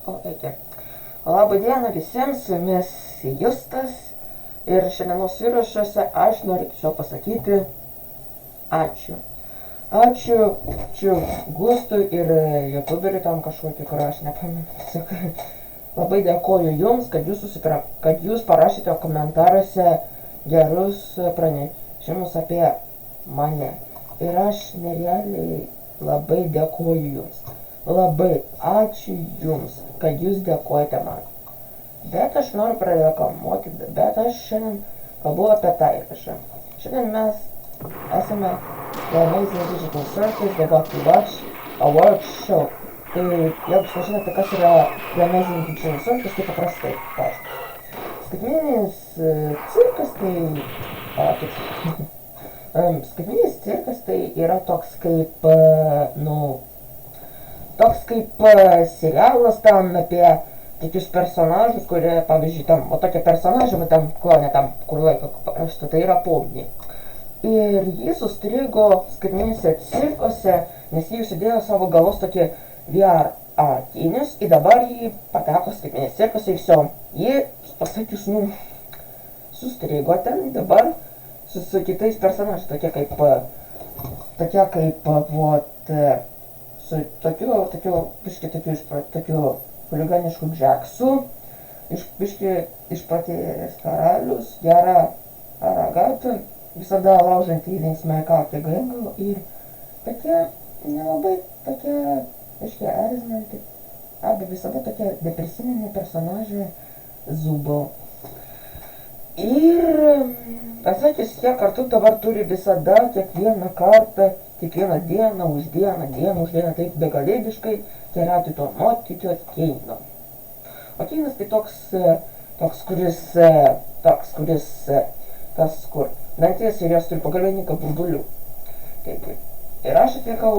O, eikė. Labą dieną visiems, su jumis Justas. Ir šiandienos įrašuose aš noriu tiesiog pasakyti ačiū. Ačiū Gustui ir youtuberiui tam kažkokį, kur aš nepamenu. Tiesiog labai dėkoju jums, kad jūs parašėte komentaruose gerus pranešimus apie mane. Ir aš nerealiai labai dėkoju jums. Labai ačiū jums, kad jūs dėkojate man. Bet aš noriu prareklamuoti, bet aš šiandien kalbu apie tą įrašą. Šiandien mes esame The Amazing Digital Circus, The Got to Watch Award Show. Tai jeigu sužinote, kas yra The Amazing Digital Circus, tai paprastai paaiškinsiu. Skaitmeninis cirkas skaitmeninis cirkas tai yra toks kaip, serialas tam apie tokius personažus, kurie, pavyzdžiui, tam, o tokie personažai, tam klone, tam, kur laiko paprasto, tai yra pomniai. Ir jis sustrigo skaitmeninėse cirkuose, nes jį užsidėjo savo galvos tokį VR akinius, ir dabar jį pateko skaitmeninės cirkuose ir viso. Jį, pasakius, sustrigo ten, dabar su kitais personažais, tokie kaip, su tokiu chuliganišku Džeksu, išprotėjęs karalius, gerą aragata, visada laužantį linksmąją kaukę Gringo ir tokie nelabai tokie, erzinanti, arba visada tokie depresyviniai personažai Zubo. Ir pasakius, jie kartu dabar turi visada, kiekvieną kartą, kiekvieną dieną už dieną, taip begalėbiškai keliauti to nuotykio Keino. O Keinas tai toks, kur danties ir jos turi pagalbininką burbulių. Taip. Ir aš atvykau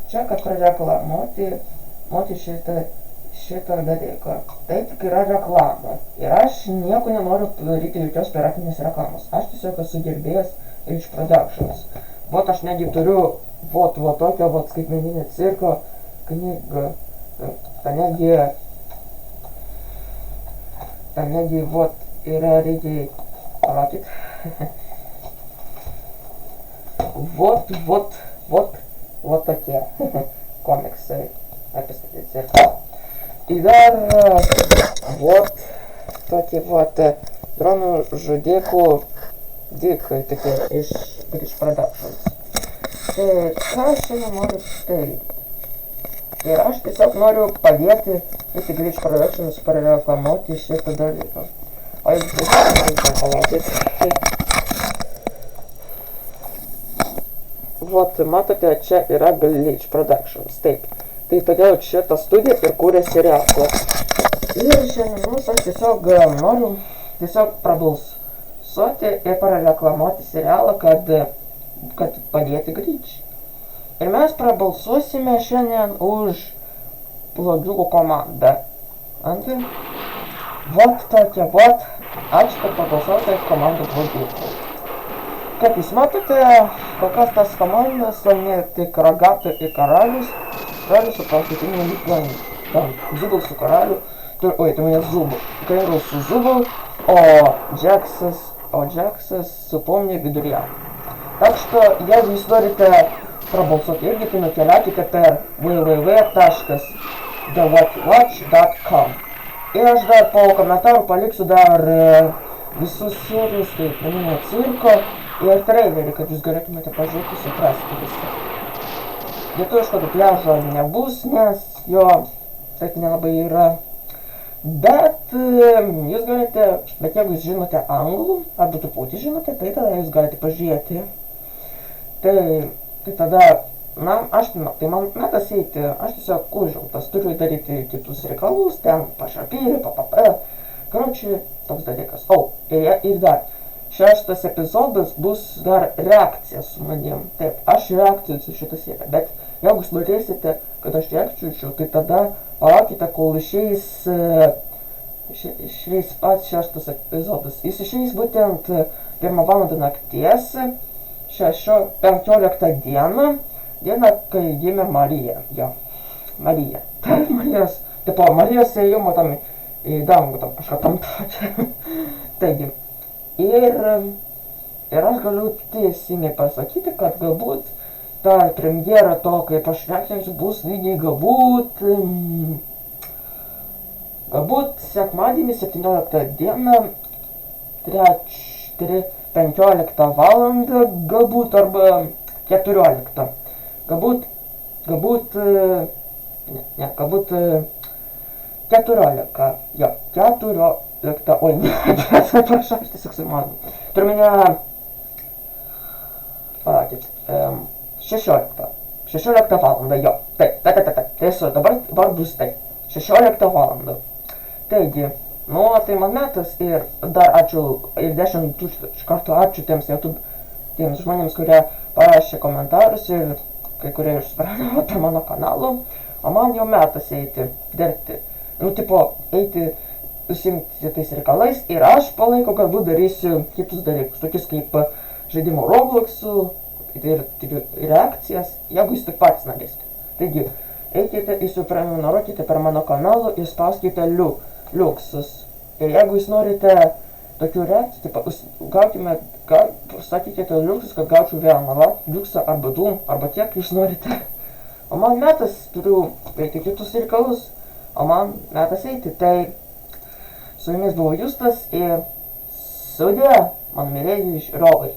čia, kad prareklamuoti šitą dalyką. Tai tik yra reklama. Ir aš nieko nenoriu daryti jokios piratinės reklamos. Aš tiesiog esu gerbėjas iš Productions. Vot aš netgi turiu tokio skaitmeninio cirko knygą. Ten netgi yra reikia palaukit. Vot tokie komiksai apie cirką. Ir dar tokie dronų žudikų dikai tokie iš Productions. Tai ką aš šiandien noriu tai. Ir aš tiesiog noriu padėti visi Glitch Productions pareklamuoti šitą dalyką. O jeigu tiesiog reikia palaukit. Matote, čia yra Glitch Productions. Taip. Tai todėl šitą studiją ir kūrė serialą. Ir šiandien aš tiesiog noriu prabalsuoti ir pareklamuoti serialą, kad padėti Glitch. Ir mes prabalsuosime šiandien už blogiukų komandą. Antrai, ačiū, kad prabalsuote komandą blogiukų. Kaip jūs matote, kol kas tas komandas laimė tik Ragata ir Karalius. Karalius su paskutinė lygiai. Zubul su Karaliu. Tai manęs Zubul. Kringle su Zubul, o Džeksas su pomniai viduryje. Так что, jeigu jūs norite prabalsuoti irgi, tai nukeliaukite per www.thewhatwatch.com. Ir aš dar po komentarų paliksiu dar visus serijus skaitmeninio cirko ir trailerį, kad jūs galėtumėte pažiūrėti, suprasti viską. Lietuviško dubliažo nebus, nes jo taip nelabai yra. Bet jeigu jūs žinote anglų, arba truputį žinote, tai tada jūs galite pažiūrėti. Tai tada, man metas eiti, aš tiesiog užimtas, turiu daryti kitus reikalus, ten pašapyrį, Karočiui, toks dalykas. Ir dar, 6 epizodas bus dar reakcija su manim. Taip, aš reakcijų su šitą seriją, bet jeigu jūs norėsite, kad aš reakcijų, tai tada palaukite, kol išeis pats 6 epizodas. Jis išeis būtent 1 valandą nakties, 15 dieną, kai gimė Marija. Marija. Tai Marijos tipo Marijos ėjimo tam į dangų, tam kažką tam tačią. Taigi, ir aš galiu teisingai pasakyti, kad galbūt ta premjera to, kaip aš reakcijos bus lygiai galbūt sekmadienį 17 dieną 15 valandą, galbūt arba 14. Galbūt 14. Jo, 14. Oi, ne, atsiprašau, aš tiesiog sumanau. Turiu minę, palaukit, 16. 16 valandą, jo. Taip, tiesiog, dabar bus taip. 16 valandą. Taigi, nu, tai man metas ir dar ačiū, ir 10 000 kartų ačiū tiems žmonėms, kurie parašė komentarus ir kai kurie išsprendė apie mano kanalą, o man jau metas eiti, dirbti. Nu, tipo, eiti, užsiimti tais reikalais ir aš palaiko galbūt darysiu kitus dalykus, tokius kaip žaidimo Robloxų ir reakcijas, jeigu jūs tik patys norėsite. Taigi, eikite, įsiprenumeruokite per mano kanalą ir spauskite liuksus. Ir jeigu jūs norite tokių reakcijų, tai sakykite liuksus, kad gaučiau vieną liuksą arba du, arba tiek jūs norite. O man metas, turiu eiti kitus reikalus, o man metas eiti. Tai su jumis buvo Justas ir sudie, mano mylėjai žiūrovai.